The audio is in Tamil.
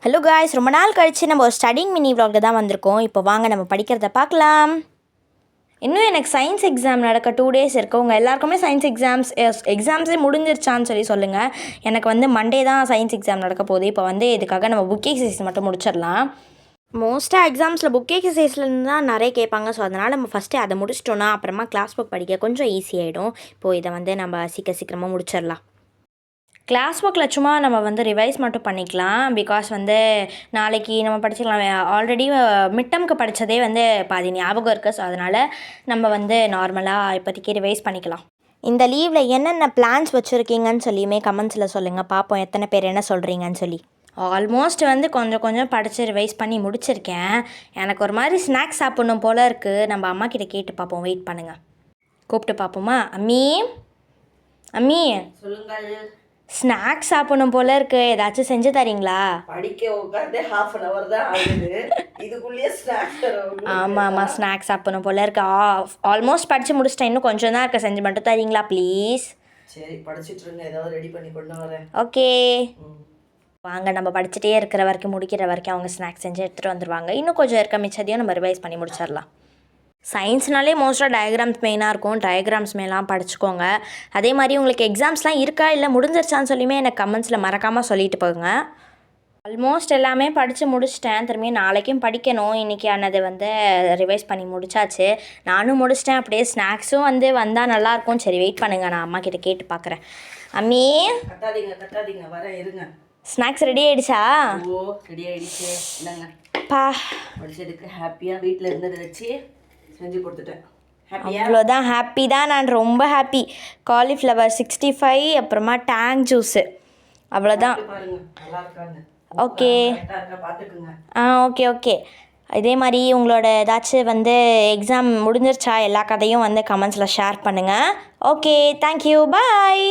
ஹலோ காய்ஸ், ரொம்ப நாள் கழித்து நம்ம ஒரு ஸ்டடிங் மினி vlogல தான் வந்திருக்கோம். இப்போ வாங்க நம்ம படிக்கிறத பார்க்கலாம். இன்னும் எனக்கு சயின்ஸ் எக்ஸாம் நடக்க 2 days இருக்குது. உங்கள் எல்லாருக்குமே சயின்ஸ் எக்ஸாம்ஸே முடிஞ்சிருச்சான்னு சொல்லுங்கள். எனக்கு மண்டே தான் சயின்ஸ் எக்ஸாம் நடக்க போகுது. இப்போ இதுக்காக நம்ம புக் எக்ஸசைஸ் மட்டும் முடிச்சிடலாம். மோஸ்ட்டாக எக்ஸாம்ஸில் புக் எக்ஸசைஸ்லேருந்து தான் நிறைய கேட்பாங்க. ஸோ அதனால் நம்ம ஃபஸ்ட்டு அதை முடிச்சிட்டோன்னா அப்புறமா கிளாஸ் புக் படிக்க கொஞ்சம் ஈஸியாகிடும். இப்போது இதை நம்ம சீக்கிரமாக முடிச்சிடலாம். கிளாஸ் ஒர்க்கில் சும்மா நம்ம ரிவைஸ் மட்டும் பண்ணிக்கலாம். பிகாஸ் நாளைக்கு நம்ம படிச்சுக்கலாம். ஆல்ரெடி மிட்டம்க்கு படித்ததே பாதி ஞாபகம் இருக்குது. ஸோ அதனால் நம்ம நார்மலாக இப்போதைக்கு ரிவைஸ் பண்ணிக்கலாம். இந்த லீவில் என்னென்ன பிளான்ஸ் வச்சுருக்கீங்கன்னு சொல்லியுமே கமெண்ட்ஸில் சொல்லுங்கள். பார்ப்போம் எத்தனை பேர் என்ன சொல்கிறீங்கன்னு சொல்லி. ஆல்மோஸ்ட் கொஞ்சம் கொஞ்சம் படித்து ரிவைஸ் பண்ணி முடிச்சிருக்கேன். எனக்கு ஒரு மாதிரி ஸ்நாக்ஸ் சாப்பிட்ணும் போல் இருக்குது. நம்ம அம்மா கிட்ட கேட்டு பார்ப்போம். வெயிட் பண்ணுங்கள், கூப்பிட்டு பார்ப்போமா? அம்மி அம்மி சொல்லுங்கள். ஸ்நாக்ஸ் சாப்பிடணும் போல இருக்கு, ஏதாச்சும் செஞ்சு தரீங்களா? படிக்க உட்காந்து ½ தான் ஆகுது, இதுக்குள்ளேயே ஸ்நாக்ஸ். ஆமாம் ஸ்நாக்ஸ் சாப்பிடணும் போல இருக்கு. ஆல்மோஸ்ட் படித்து முடிச்சிட்டேன், இன்னும் கொஞ்சம் தான் இருக்குது. செஞ்சு மட்டும் தரீங்களா ப்ளீஸ்? சரி, படிச்சுட்டு இருங்க, ஏதாவது ரெடி பண்ணி கொண்டு வரேன். ஓகே வாங்க, நம்ம படிச்சுட்டே இருக்கிற வரைக்கும் முடிக்கிற வரைக்கும் அவங்க ஸ்நாக்ஸ் செஞ்சு எடுத்துகிட்டு வந்துடுவாங்க. இன்னும் கொஞ்சம் இருக்க மிச்சதையும் நம்ம ரிவைஸ் பண்ணி முடிச்சிடலாம். சயின்ஸ்னாலே மோஸ்ட்டாக டயக்ராம்ஸ் மெயினாக இருக்கும். டயக்ராம்ஸ் மேலாம் படிச்சுக்கோங்க. அதே மாதிரி உங்களுக்கு எக்ஸாம்ஸ்லாம் இருக்கா இல்லை முடிஞ்சிருச்சான்னு சொல்லியுமே எனக்கு கமெண்ட்ஸில் மறக்காமல் சொல்லிட்டு போங்க. ஆல்மோஸ்ட் எல்லாமே படித்து முடிச்சிட்டேன். திரும்பி நாளைக்கும் படிக்கணும். இன்றைக்கி ஆனது ரிவைஸ் பண்ணி முடிச்சாச்சு. நானும் முடிச்சிட்டேன். அப்படியே ஸ்நாக்ஸும் வந்தால் நல்லாயிருக்கும். சரி வெயிட் பண்ணுங்கள், நான் அம்மா கிட்ட கேட்டு பார்க்குறேன். அம்மி கட்டாதீங்க வரேன், இருங்க. ஸ்நாக்ஸ் ரெடி ஆகிடுச்சா? ஓ ரெடி ஆகிடுச்சு. இல்லைங்க பா, படிச்சதுக்கு ஹாப்பியாக வீட்டில் இருந்ததை வச்சு செஞ்சு கொடுத்துட்டேன். அவ்வளோதான், ஹாப்பி தான். நான் ரொம்ப ஹாப்பி. காலிஃப்ளவர் 65, அப்புறமா டேங் ஜூஸு, அவ்வளோதான். Okay okay okay. இதே மாதிரி உங்களோட ஏதாச்சும் எக்ஸாம் முடிஞ்சிருச்சா எல்லா கதையும் கமெண்ட்ஸில் ஷேர் பண்ணுங்கள். ஓகே, தேங்க்யூ, பாய்.